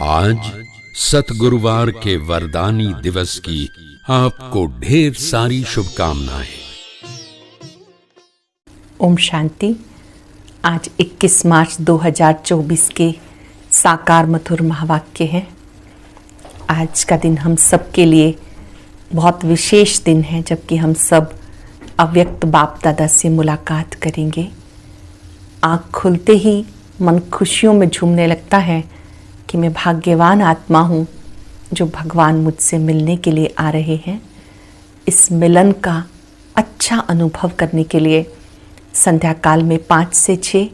आज सतगुरुवार के वरदानी दिवस की आपको ढेर सारी शुभकामनाएं। ओम शांति। आज 21 मार्च 2024 के साकार मधुर महावाक्य है। आज का दिन हम सब के लिए बहुत विशेष दिन है, जबकि हम सब अव्यक्त बाप दादा से मुलाकात करेंगे। आँख खुलते ही मन खुशियों में झूमने लगता है कि मैं भाग्यवान आत्मा हूँ जो भगवान मुझसे मिलने के लिए आ रहे हैं। इस मिलन का अच्छा अनुभव करने के लिए संध्या काल में 5 से 6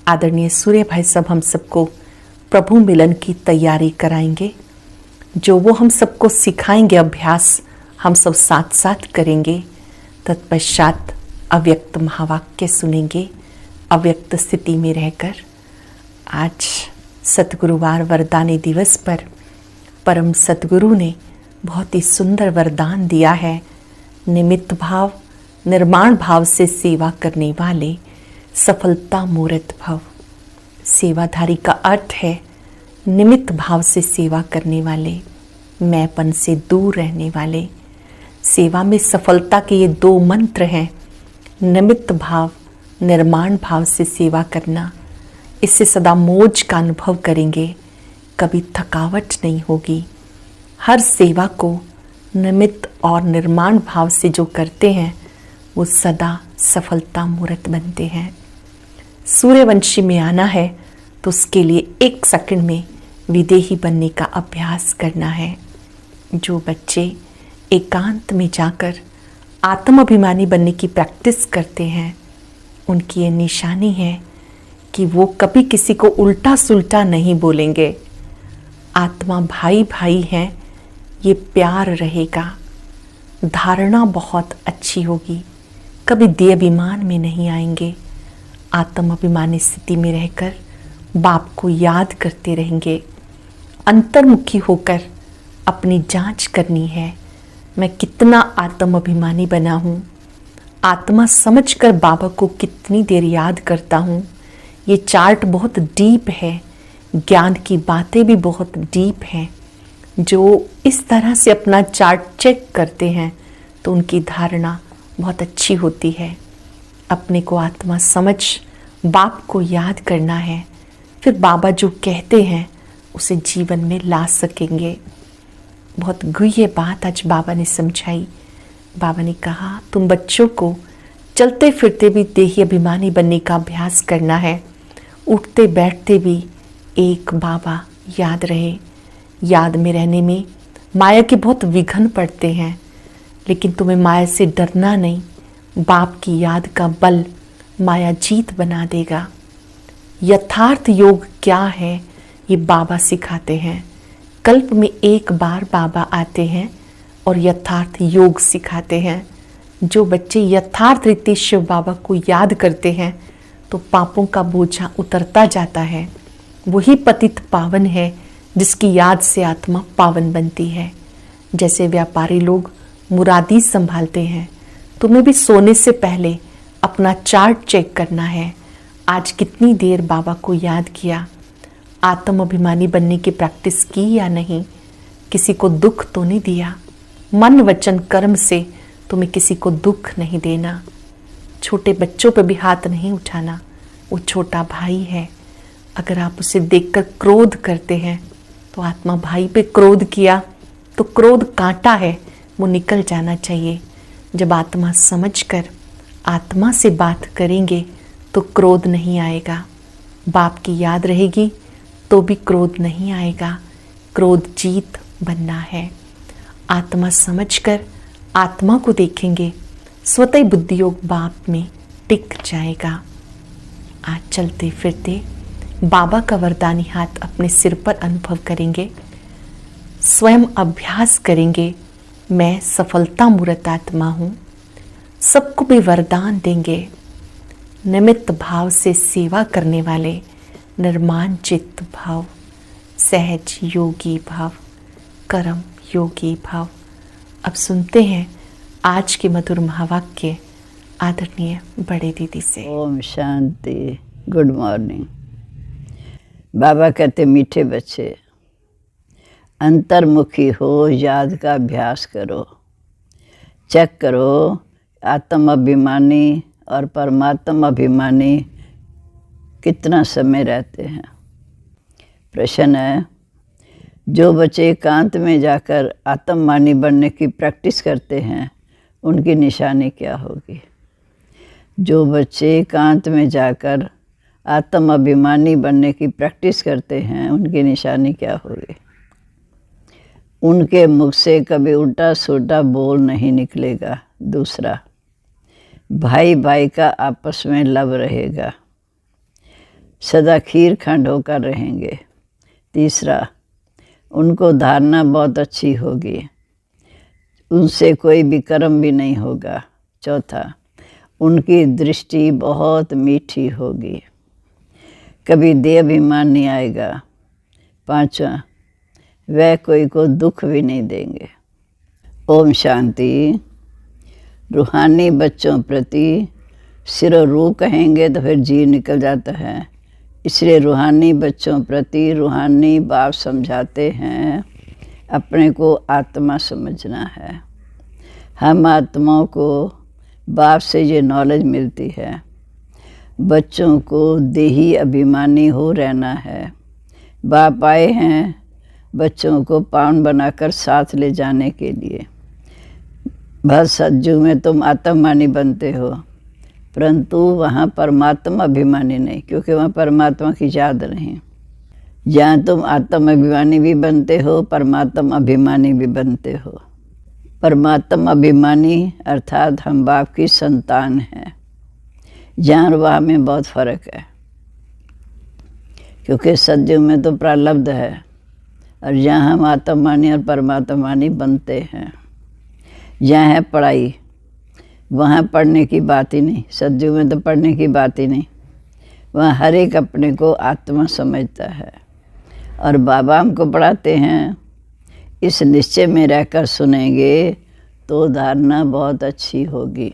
आदरणीय सूर्य भाई सब हम सबको प्रभु मिलन की तैयारी कराएंगे। जो वो हम सबको सिखाएंगे अभ्यास हम सब साथ साथ करेंगे। तत्पश्चात अव्यक्त महावाक्य सुनेंगे अव्यक्त स्थिति में रहकर। आज सतगुरुवार वरदानी दिवस पर परम सतगुरु ने बहुत ही सुंदर वरदान दिया है। निमित्त भाव निर्माण भाव से सेवा करने वाले सफलता मूर्त भव। सेवाधारी का अर्थ है निमित्त भाव से सेवा करने वाले, मैंपन से दूर रहने वाले। सेवा में सफलता के ये 2 मंत्र हैं, निमित्त भाव, निर्माण भाव से सेवा करना। इससे सदा मौज का अनुभव करेंगे, कभी थकावट नहीं होगी। हर सेवा को निमित्त और निर्माण भाव से जो करते हैं वो सदा सफलता मूर्त बनते हैं। सूर्यवंशी में आना है तो उसके लिए 1 सेकंड में विदेही बनने का अभ्यास करना है। जो बच्चे एकांत में जाकर आत्माभिमानी बनने की प्रैक्टिस करते हैं, उनकी ये निशानी है कि वो कभी किसी को उल्टा सुल्टा नहीं बोलेंगे। आत्मा भाई भाई हैं, ये प्यार रहेगा। धारणा बहुत अच्छी होगी, कभी देहाभिमान में नहीं आएंगे। आत्माभिमानी स्थिति में रहकर बाप को याद करते रहेंगे। अंतर्मुखी होकर अपनी जांच करनी है, मैं कितना आत्माभिमानी बना हूँ। आत्मा समझकर बाबा को कितनी देर याद करता हूँ। ये चार्ट बहुत डीप है, ज्ञान की बातें भी बहुत डीप हैं। जो इस तरह से अपना चार्ट चेक करते हैं तो उनकी धारणा बहुत अच्छी होती है। अपने को आत्मा समझ बाप को याद करना है, फिर बाबा जो कहते हैं उसे जीवन में ला सकेंगे। बहुत गुह्य बात आज बाबा ने समझाई। बाबा ने कहा तुम बच्चों को चलते फिरते भी देही अभिमानी बनने का अभ्यास करना है। उठते बैठते भी एक बाबा याद रहे। याद में रहने में माया के बहुत विघ्न पड़ते हैं, लेकिन तुम्हें माया से डरना नहीं। बाप की याद का बल माया जीत बना देगा। यथार्थ योग क्या है ये बाबा सिखाते हैं। कल्प में 1 बार बाबा आते हैं और यथार्थ योग सिखाते हैं। जो बच्चे यथार्थ रीति शिव बाबा को याद करते हैं तो पापों का बोझा उतरता जाता है। वही पतित पावन है जिसकी याद से आत्मा पावन बनती है। जैसे व्यापारी लोग मुरादी संभालते हैं, तुम्हें भी सोने से पहले अपना चार्ट चेक करना है। आज कितनी देर बाबा को याद किया, आत्म अभिमानी बनने की प्रैक्टिस की या नहीं, किसी को दुख तो नहीं दिया। मन वचन कर्म से तुम्हें किसी को दुख नहीं देना। छोटे बच्चों पर भी हाथ नहीं उठाना, वो छोटा भाई है। अगर आप उसे देखकर क्रोध करते हैं तो आत्मा भाई पे क्रोध किया तो क्रोध कांटा है, वो निकल जाना चाहिए। जब आत्मा समझकर आत्मा से बात करेंगे तो क्रोध नहीं आएगा। बाप की याद रहेगी तो भी क्रोध नहीं आएगा। क्रोध जीत बनना है। आत्मा समझकर आत्मा को देखेंगे, स्वतः बुद्धि योग बाप में टिक जाएगा। आज चलते फिरते बाबा का वरदानी हाथ अपने सिर पर अनुभव करेंगे। स्वयं अभ्यास करेंगे, मैं सफलता मूर्त आत्मा हूँ। सबको भी वरदान देंगे। निमित्त भाव से सेवा करने वाले, निर्माण चित्त भाव, सहज योगी भाव, कर्म योगी भाव। अब सुनते हैं आज के मधुर महावाक्य आदरणीय बड़े दीदी से। ओम शांति। Good morning. बाबा कहते मीठे बच्चे, अंतर्मुखी हो, याद का अभ्यास करो। चेक करो आत्म अभिमानी और परमात्मा अभिमानी कितना समय रहते हैं। प्रश्न है, जो बच्चे एकांत में जाकर आत्ममानी बनने की प्रैक्टिस करते हैं उनकी निशानी क्या होगी? जो बच्चे एकांत में जाकर आत्म अभिमानी बनने की प्रैक्टिस करते हैं उनकी निशानी क्या होगी? उनके मुख से कभी उल्टा सूटा बोल नहीं निकलेगा। दूसरा, भाई भाई का आपस में लव रहेगा। सदा खीर खंड होकर रहेंगे। तीसरा, उनको धारणा बहुत अच्छी होगी, उनसे कोई विकर्म भी नहीं होगा। चौथा, उनकी दृष्टि बहुत मीठी होगी, कभी देह अभिमान नहीं आएगा। पांचवा, वह कोई को दुख भी नहीं देंगे। ओम शांति। रूहानी बच्चों प्रति सिरो रूह कहेंगे तो फिर जी निकल जाता है, इसलिए रूहानी बच्चों प्रति रूहानी बाप समझाते हैं अपने को आत्मा समझना है। हम आत्माओं को बाप से ये नॉलेज मिलती है। बच्चों को देही अभिमानी हो रहना है। बाप आए हैं बच्चों को पावन बनाकर साथ ले जाने के लिए। भर सज्जू में तुम आत्ममानी बनते हो, परंतु वहाँ परमात्मा अभिमानी नहीं, क्योंकि वहाँ परमात्मा की याद नहीं। यहाँ तुम आत्म अभिमानी भी बनते हो, परमात्मा अभिमानी भी बनते हो। परमात्मा अभिमानी अर्थात हम बाप की संतान हैं। यहाँ और वहाँ में बहुत फर्क है, क्योंकि सज्जू में तो प्रारब्ध है और यहाँ हम आत्ममानी और परमात्मानी बनते हैं। यहाँ है पढ़ाई, वहाँ पढ़ने की बात ही नहीं। सज्जू में तो पढ़ने की बात ही नहीं, वहाँ हर एक अपने को आत्मा समझता है। और बाबा हमको पढ़ाते हैं, इस निश्चय में रहकर सुनेंगे तो धारणा बहुत अच्छी होगी।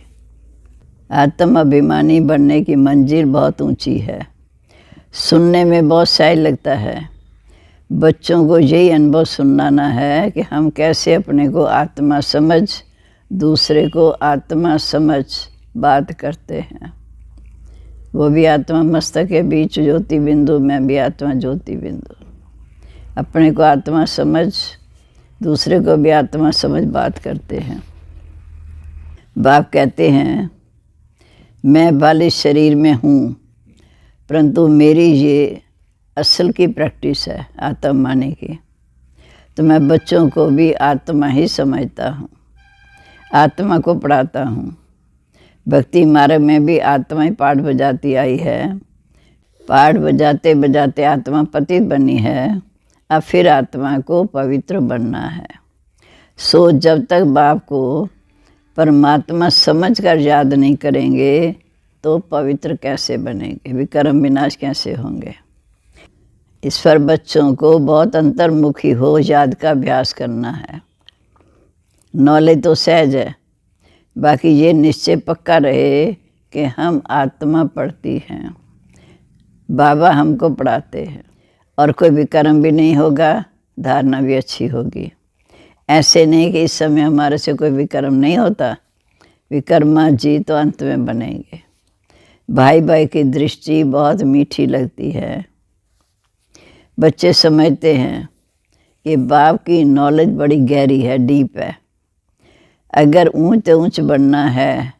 आत्म अभिमानी बनने की मंजिल बहुत ऊंची है, सुनने में बहुत सहज लगता है। बच्चों को यही अनुभव सुनाना है कि हम कैसे अपने को आत्मा समझ, दूसरे को आत्मा समझ बात करते हैं। वो भी आत्मा मस्तक के बीच ज्योति बिंदु, मैं भी आत्मा ज्योति बिंदु। अपने को आत्मा समझ, दूसरे को भी आत्मा समझ बात करते हैं। बाप कहते हैं, मैं बालिश शरीर में हूँ, परंतु मेरी ये असल की प्रैक्टिस है आत्मा माने की। तो मैं बच्चों को भी आत्मा ही समझता हूँ, आत्मा को पढ़ाता हूँ। भक्ति मार्ग में भी आत्मा ही पाठ बजाती आई है। पाठ बजाते बजाते आत्मा पतित बनी है, अब फिर आत्मा को पवित्र बनना है। सो जब तक बाप को परमात्मा समझ कर याद नहीं करेंगे तो पवित्र कैसे बनेंगे, विकर्म विनाश कैसे होंगे। इस पर बच्चों को बहुत अंतर्मुखी हो याद का अभ्यास करना है। नॉलेज तो सहज है, बाकी ये निश्चय पक्का रहे कि हम आत्मा पढ़ती हैं, बाबा हमको पढ़ाते हैं, और कोई विकर्म भी नहीं होगा, धारणा भी अच्छी होगी। ऐसे नहीं कि इस समय हमारे से कोई विकर्म नहीं होता, विकर्मा जी तो अंत में बनेंगे। भाई भाई की दृष्टि बहुत मीठी लगती है। बच्चे समझते हैं कि बाप की नॉलेज बड़ी गहरी है, डीप है। अगर ऊंच ऊंच बनना है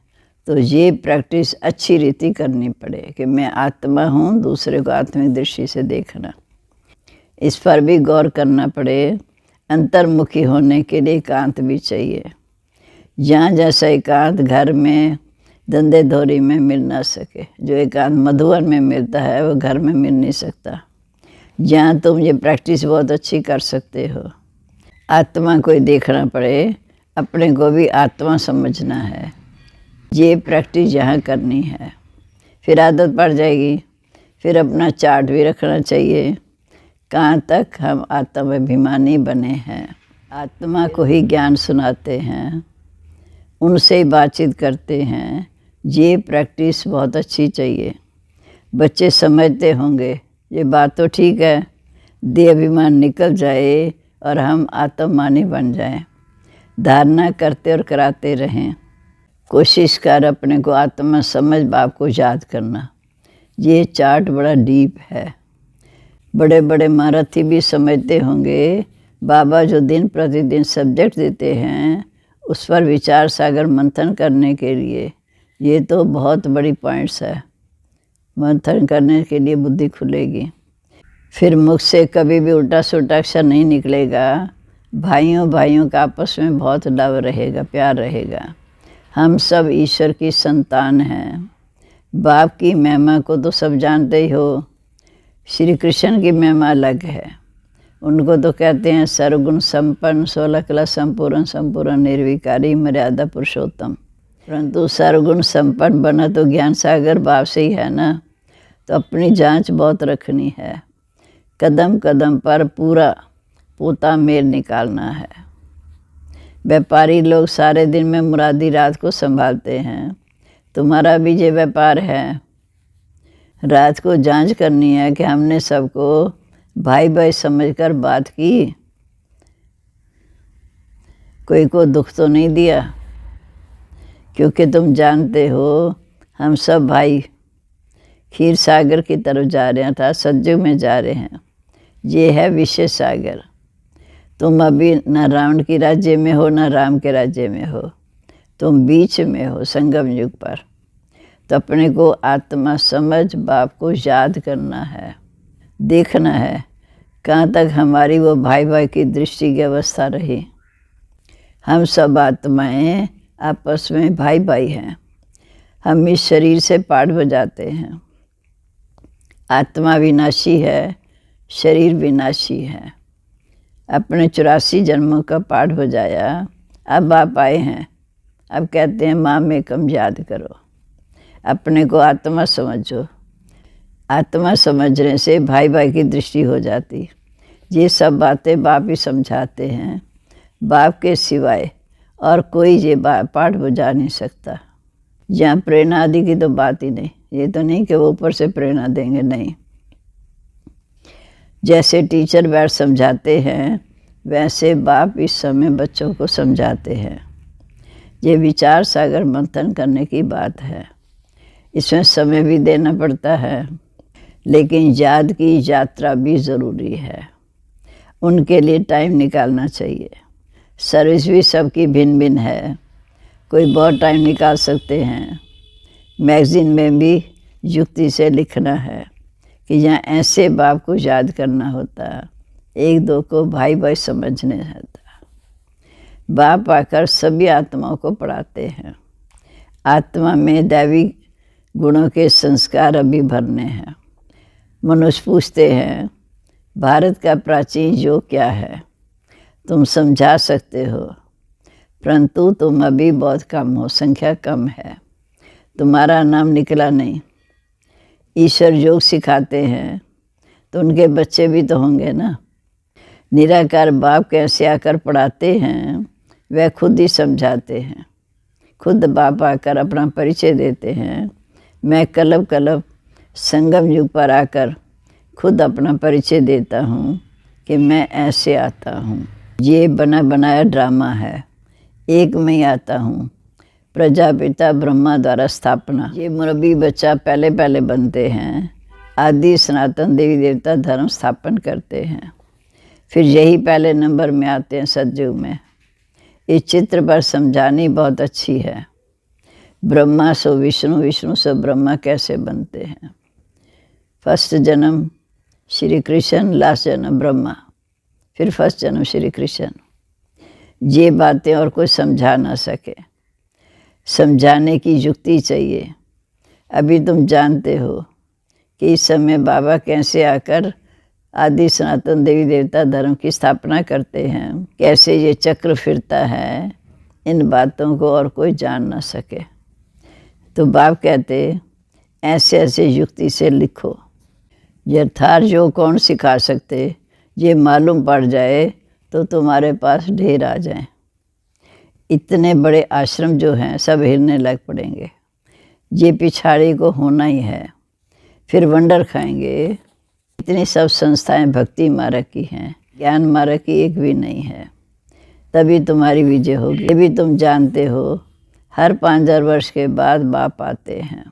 तो ये प्रैक्टिस अच्छी रीति करनी पड़े कि मैं आत्मा हूँ, दूसरे को आत्मिक दृष्टि से देखना। इस पर भी गौर करना पड़े। अंतर्मुखी होने के लिए एकांत भी चाहिए। जहाँ जैसा एकांत घर में धंधे धोरी में मिल ना सके, जो एकांत मधुवन में मिलता है वो घर में मिल नहीं सकता। जहाँ तुम ये प्रैक्टिस बहुत अच्छी कर सकते हो, आत्मा को देखना पड़े, अपने को भी आत्मा समझना है, ये प्रैक्टिस यहाँ करनी है। फिर आदत पड़ जाएगी। फिर अपना चार्ट भी रखना चाहिए, कहाँ तक हम आत्माभिमानी बने हैं। आत्मा को ही ज्ञान सुनाते हैं, उनसे बातचीत करते हैं। ये प्रैक्टिस बहुत अच्छी चाहिए। बच्चे समझते होंगे ये बात तो ठीक है, देह अभिमान निकल जाए, और हम आत्ममानी बन जाएं। धारणा करते और कराते रहें। कोशिश कर अपने को आत्मा समझ बाप को याद करना। ये चार्ट बड़ा डीप है। बड़े बड़े महारथी भी समझते होंगे। बाबा जो दिन प्रतिदिन सब्जेक्ट देते हैं उस पर विचार सागर मंथन करने के लिए, ये तो बहुत बड़ी पॉइंट्स है। मंथन करने के लिए बुद्धि खुलेगी। फिर मुख से कभी भी उल्टा सुल्टा अक्षर नहीं निकलेगा। भाइयों भाइयों का आपस में बहुत लव रहेगा, प्यार रहेगा। हम सब ईश्वर की संतान हैं। बाप की महिमा को तो सब जानते ही हो। श्री कृष्ण की महिमा अलग है। उनको तो कहते हैं सर्वगुण संपन्न, 16 कला संपूर्ण, संपूर्ण निर्विकारी, मर्यादा पुरुषोत्तम। परंतु सर्वगुण संपन्न बना तो ज्ञान सागर बाप से ही है ना। तो अपनी जांच बहुत रखनी है। कदम कदम पर पूरा पोता मेल निकालना है। व्यापारी लोग सारे दिन में मुरादी रात को संभालते हैं। तुम्हारा भी ये व्यापार है। रात को जांच करनी है कि हमने सबको भाई भाई समझकर बात की, कोई को दुख तो नहीं दिया। क्योंकि तुम जानते हो हम सब भाई क्षीर सागर की तरफ जा रहे हैं, अर्थात सतयुग में जा रहे हैं। ये है विशेष सागर। तुम अभी न रावण के राज्य में हो न राम के राज्य में हो, तुम बीच में हो संगम युग पर। तो अपने को आत्मा समझ बाप को याद करना है। देखना है कहाँ तक हमारी वो भाई भाई की दृष्टि की अवस्था रही। हम सब आत्माएं आपस में भाई भाई हैं। हम इस शरीर से पाठ बजाते हैं। आत्मा विनाशी है, शरीर विनाशी है। अपने 84 जन्मों का पाठ बजाया, अब आप आए हैं। अब कहते हैं माँ में कम याद करो। अपने को आत्मा समझो। आत्मा समझने से भाई भाई की दृष्टि हो जाती। ये सब बातें बाप ही समझाते हैं। बाप के सिवाय और कोई ये पाठ बुझा नहीं सकता। जहाँ प्रेरणा आदि की तो बात ही नहीं। ये तो नहीं कि वो ऊपर से प्रेरणा देंगे, नहीं। जैसे टीचर बैठ समझाते हैं वैसे बाप इस समय बच्चों को समझाते हैं। ये विचार सागर मंथन करने की बात है। इसमें समय भी देना पड़ता है, लेकिन याद की यात्रा भी ज़रूरी है। उनके लिए टाइम निकालना चाहिए। सर्विस भी सबकी भिन्न भिन्न है। कोई बहुत टाइम निकाल सकते हैं। मैगज़ीन में भी युक्ति से लिखना है कि यहाँ ऐसे बाप को याद करना होता, एक दो को भाई भाई समझने होता। बाप आकर सभी आत्माओं को पढ़ाते हैं। आत्मा में दैवी गुणों के संस्कार अभी भरने हैं। मनुष्य पूछते हैं भारत का प्राचीन योग क्या है। तुम समझा सकते हो, परंतु तुम अभी बहुत कम हो, संख्या कम है। तुम्हारा नाम निकला नहीं। ईश्वर योग सिखाते हैं तो उनके बच्चे भी तो होंगे ना। निराकार बाप कैसे आकर पढ़ाते हैं वह खुद ही समझाते हैं। खुद बाप आकर अपना परिचय देते हैं। मैं कलब कलब संगम युग पर आकर खुद अपना परिचय देता हूँ कि मैं ऐसे आता हूँ। ये बना बनाया ड्रामा है। एक में ही आता हूँ। प्रजापिता ब्रह्मा द्वारा स्थापना। ये मुरब्बी बच्चा पहले पहले बनते हैं। आदि सनातन देवी देवता धर्म स्थापन करते हैं। फिर यही पहले नंबर में आते हैं सतयुग में। इस चित्र पर समझानी बहुत अच्छी है। ब्रह्मा सो विष्णु, विष्णु सो ब्रह्मा कैसे बनते हैं। फर्स्ट जन्म श्री कृष्ण, लास्ट जन्म ब्रह्मा, फिर फर्स्ट जन्म श्री कृष्ण। ये बातें और कोई समझा ना सके। समझाने की युक्ति चाहिए। अभी तुम जानते हो कि इस समय बाबा कैसे आकर आदि सनातन देवी देवता धर्म की स्थापना करते हैं, कैसे ये चक्र फिरता है। इन बातों को और कोई जान ना सके। तो बाप कहते ऐसे ऐसे युक्ति से लिखो। यथार्थ जो कौन सिखा सकते, ये मालूम पड़ जाए तो तुम्हारे पास ढेर आ जाए। इतने बड़े आश्रम जो हैं सब हिलने लग पड़ेंगे। ये पिछाड़ी को होना ही है। फिर वंडर खाएंगे। इतनी सब संस्थाएं भक्ति मार्ग की हैं, ज्ञान मार्ग की एक भी नहीं है, तभी तुम्हारी विजय होगी। ये भी तुम जानते हो, हर 5000 वर्ष के बाद बाप आते हैं।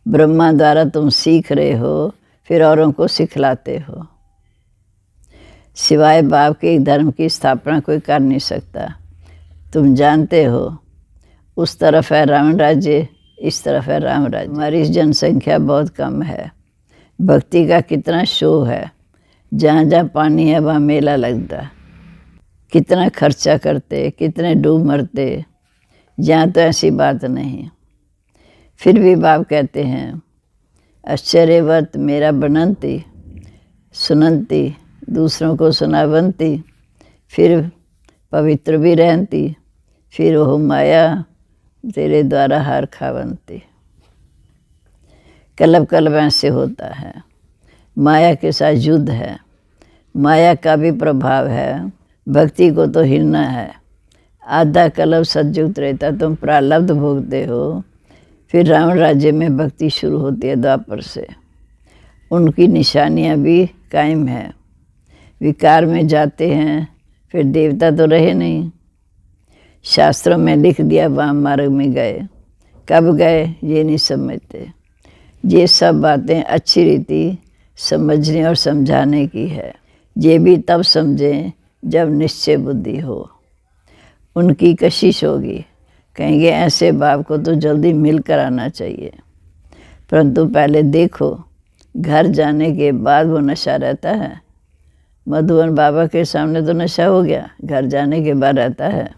ब्रह्मा द्वारा तुम सीख रहे हो, फिर औरों को सिखलाते हो। सिवाय बाप के एक धर्म की स्थापना कोई कर नहीं सकता। तुम जानते हो, उस तरफ है रावण राज्य, इस तरफ है राम राज्य। हमारी जनसंख्या बहुत कम है। भक्ति का कितना शो है, जहाँ जहाँ पानी है वहाँ मेला लगता। कितना खर्चा करते, कितने डूब मरते, जहाँ तो ऐसी बात नहीं। फिर भी बाप कहते हैं, आश्चर्यवत मेरा बनंती सुनंती, दूसरों को सुनावंती, फिर पवित्र भी रहती, फिर वो माया तेरे द्वारा हार खावंती। कलब कलब ऐसे होता है, माया के साथ युद्ध है। माया का भी प्रभाव है, भक्ति को तो हिलना है। आधा कलब सतयुक्त रहता, तुम प्रारब्ध भोगते हो। फिर रावण राज्य में भक्ति शुरू होती है द्वापर से। उनकी निशानियाँ भी कायम है। विकार में जाते हैं, फिर देवता तो रहे नहीं। शास्त्रों में लिख दिया वाम मार्ग में गए, कब गए ये नहीं समझते। ये सब बातें अच्छी रीति समझने और समझाने की है। ये भी तब समझें जब निश्चय बुद्धि हो। उनकी कशिश होगी, कहेंगे ऐसे बाप को तो जल्दी मिल कर आना चाहिए। परंतु पहले देखो, घर जाने के बाद वो नशा रहता है। मधुबन बाबा के सामने तो नशा हो गया, घर जाने के बाद रहता है।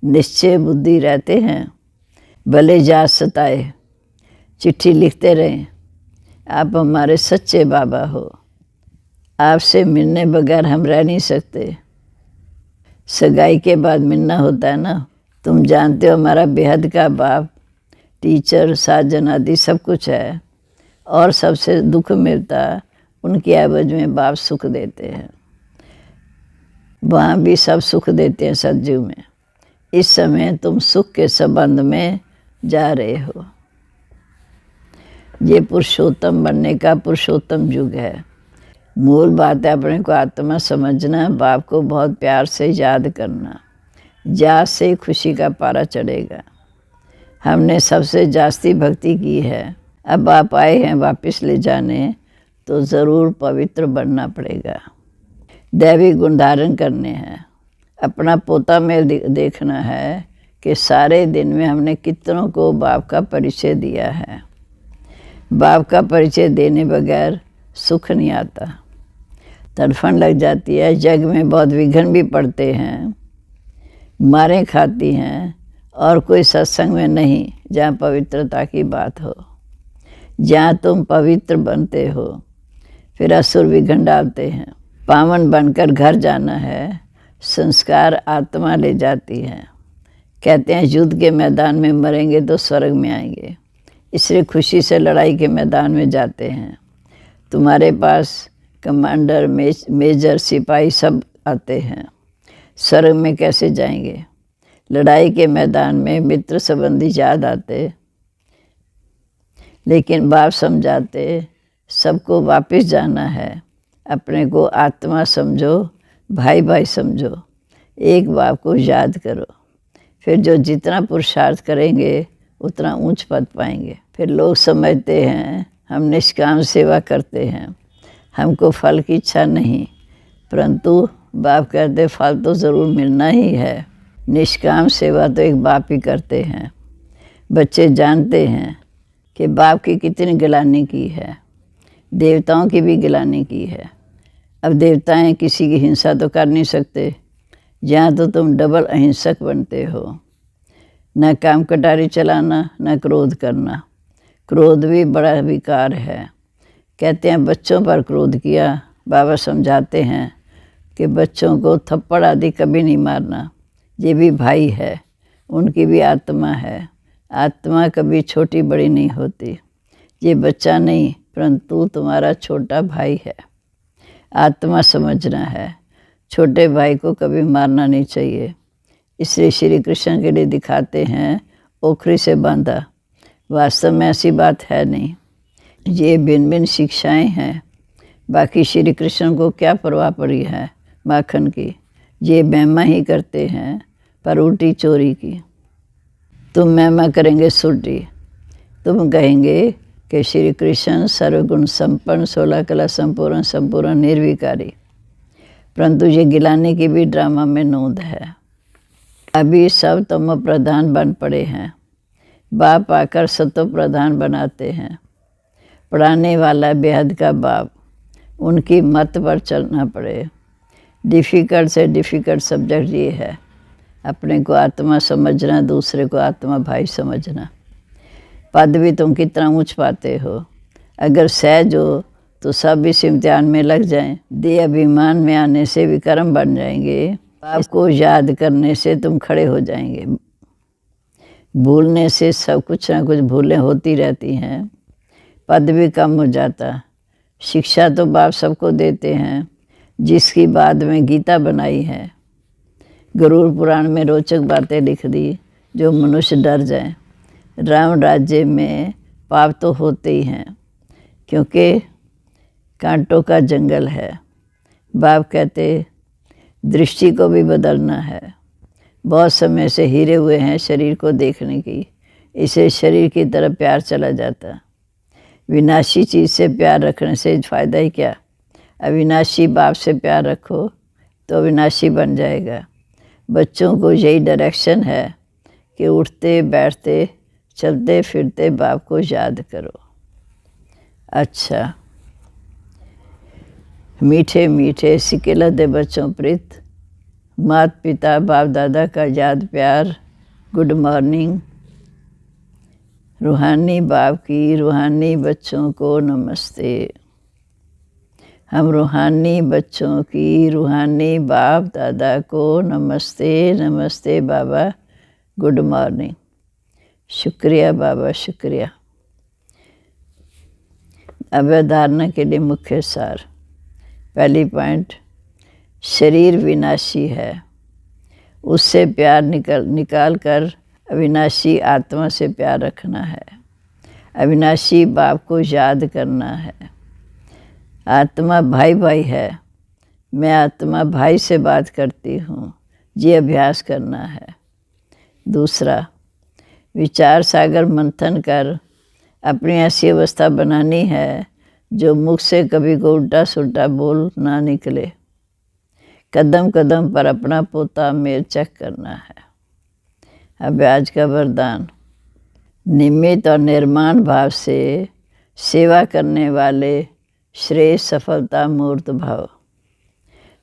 निश्चय बुद्धि रहते हैं, भले जा सताए, चिट्ठी लिखते रहें, आप हमारे सच्चे बाबा हो। आपसे मिलने बगैर हम रह नहीं सकते। सगाई के बाद मिलना होता है ना। तुम जानते हो हमारा बेहद का बाप टीचर, साजन आदि सब कुछ है, और सबसे दुख मिलता उनकी एवज में बाप सुख देते हैं। वहाँ भी सब सुख देते हैं सतयुग में। इस समय तुम सुख के संबंध में जा रहे हो। ये पुरुषोत्तम बनने का पुरुषोत्तम युग है। मूल बात है अपने को आत्मा समझना, बाप को बहुत प्यार से याद करना। याद से खुशी का पारा चढ़ेगा। हमने सबसे जास्ती भक्ति की है। अब आप आए हैं वापस ले जाने, तो ज़रूर पवित्र बनना पड़ेगा। दैवी गुण धारण करने हैं। अपना पोता में देखना है कि सारे दिन में हमने कितनों को बाप का परिचय दिया है। बाप का परिचय देने बगैर सुख नहीं आता, तड़फन लग जाती है। जग में बहुत विघ्न भी पड़ते हैं, मारें खाती हैं, और कोई सत्संग में नहीं जहाँ पवित्रता की बात हो। जहाँ तुम पवित्र बनते हो, फिर असुर विघ्न डालते हैं। पावन बनकर घर जाना है। संस्कार आत्मा ले जाती है। कहते हैं युद्ध के मैदान में मरेंगे तो स्वर्ग में आएंगे, इसलिए खुशी से लड़ाई के मैदान में जाते हैं। तुम्हारे पास कमांडर, मेजर, सिपाही सब आते हैं। स्वर्ग में कैसे जाएंगे? लड़ाई के मैदान में मित्र संबंधी याद आते, लेकिन बाप समझाते सबको वापस जाना है। अपने को आत्मा समझो, भाई भाई समझो, एक बाप को याद करो। फिर जो जितना पुरुषार्थ करेंगे उतना ऊंच पद पाएंगे। फिर लोग समझते हैं हम निष्काम सेवा करते हैं, हमको फल की इच्छा नहीं। परंतु बाप कहते फल तो ज़रूर मिलना ही है। निष्काम सेवा तो एक बाप ही करते हैं। बच्चे जानते हैं कि बाप की कितनी गिलानी की है, देवताओं की भी गिलानी की है। अब देवताएं किसी की हिंसा तो कर नहीं सकते, यहाँ तो तुम डबल अहिंसक बनते हो। न काम कटारी चलाना, न क्रोध करना। क्रोध भी बड़ा विकार है। कहते हैं बच्चों पर क्रोध किया। बाबा समझाते हैं कि बच्चों को थप्पड़ आदि कभी नहीं मारना। ये भी भाई है, उनकी भी आत्मा है। आत्मा कभी छोटी बड़ी नहीं होती। ये बच्चा नहीं, परंतु तुम्हारा छोटा भाई है। आत्मा समझना है। छोटे भाई को कभी मारना नहीं चाहिए। इसलिए श्री कृष्ण के लिए दिखाते हैं ओखरी से बांधा। वास्तव में ऐसी बात है नहीं। ये भिन्न भिन्न शिक्षाएं हैं। बाकी श्री कृष्ण को क्या परवाह पड़ी है, माखन की, ये महिमा ही करते हैं पर उल्टी चोरी की। तुम महिमा करेंगे सुरटी, तुम कहेंगे कि श्री कृष्ण सर्वगुण संपन्न 16 कला संपूर्ण संपूर्ण निर्विकारी, परंतु ये गिलाने की भी ड्रामा में नोंद है। अभी सब तमो प्रधान बन पड़े हैं, बाप आकर सतो प्रधान बनाते हैं। पढ़ाने वाला बेहद का बाप, उनकी मत पर चलना पड़े। डिफ़िकल्ट से डिफ़िकल्ट सब्जेक्ट ये है, अपने को आत्मा समझना, दूसरे को आत्मा भाई समझना। पद भी तुम कितना ऊंच पाते हो, अगर सहज हो तो सब इस इम्तिहान में लग जाएं। दे अभिमान में आने से विक्रम बन जाएंगे, आपको याद करने से तुम खड़े हो जाएंगे। भूलने से सब कुछ ना कुछ भूलें होती रहती हैं, पद भी कम हो जाता। शिक्षा तो बाप सबको देते हैं, जिसकी बाद में गीता बनाई है। गरुड़ पुराण में रोचक बातें लिख दी जो मनुष्य डर जाए। राम राज्य में पाप तो होते ही हैं, क्योंकि कांटों का जंगल है। बाप कहते दृष्टि को भी बदलना है। बहुत समय से हिरे हुए हैं शरीर को देखने की, इसे शरीर की तरफ प्यार चला जाता। विनाशी चीज़ से प्यार रखने से फ़ायदा ही क्या। अविनाशी बाप से प्यार रखो तो अविनाशी बन जाएगा। बच्चों को यही डायरेक्शन है कि उठते बैठते चलते फिरते बाप को याद करो। अच्छा, मीठे मीठे सिकेला दे बच्चों प्रीत, माता पिता बाप दादा का याद प्यार। Good morning. रूहानी बाप की रूहानी बच्चों को नमस्ते। हम रूहानी बच्चों की रूहानी बाप दादा को नमस्ते। नमस्ते बाबा, गुड मॉर्निंग। शुक्रिया बाबा, शुक्रिया। अवधारणा के लिए मुख्य सार। पहली पॉइंट, शरीर विनाशी है, उससे प्यार निकाल कर अविनाशी आत्मा से प्यार रखना है। अविनाशी बाप को याद करना है। आत्मा भाई भाई है, मैं आत्मा भाई से बात करती हूँ, ये अभ्यास करना है। दूसरा, विचार सागर मंथन कर अपनी ऐसी अवस्था बनानी है जो मुख से कभी को उल्टा सुल्टा बोल ना निकले। कदम कदम पर अपना पोता मेल चेक करना है। अब आज का वरदान, निमित्त और निर्माण भाव से सेवा करने वाले श्रेष्ठ सफलता मूर्त भाव।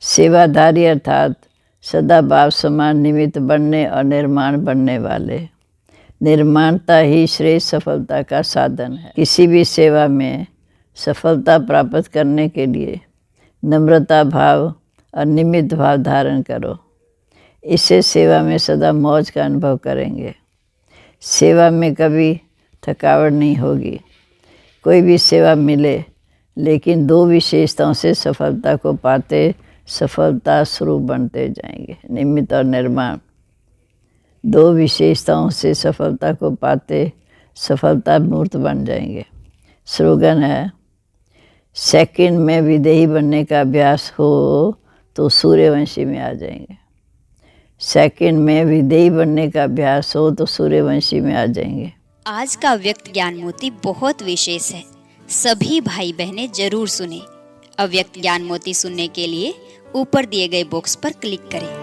सेवाधारी अर्थात सदा भाव समान निमित्त बनने और निर्माण बनने वाले। निर्माणता ही श्रेष्ठ सफलता का साधन है। किसी भी सेवा में सफलता प्राप्त करने के लिए नम्रता भाव और निमित्त भाव धारण करो। इससे सेवा में सदा मौज का अनुभव करेंगे। सेवा में कभी थकावट नहीं होगी। कोई भी सेवा मिले, लेकिन दो विशेषताओं से सफलता को पाते सफलता स्वरूप बनते जाएंगे। निमित्त और निर्माण, दो विशेषताओं से सफलता को पाते सफलता मूर्त बन जाएंगे। स्लोगन है, सेकंड में विदेही बनने का अभ्यास हो तो सूर्यवंशी में आ जाएंगे। सेकंड में विदेही बनने का अभ्यास हो तो सूर्यवंशी में आ जाएंगे। आज का अव्यक्त ज्ञान मोती बहुत विशेष है, सभी भाई बहनें जरूर सुने। अव्यक्त ज्ञान मोती सुनने के लिए ऊपर दिए गए बॉक्स पर क्लिक करें।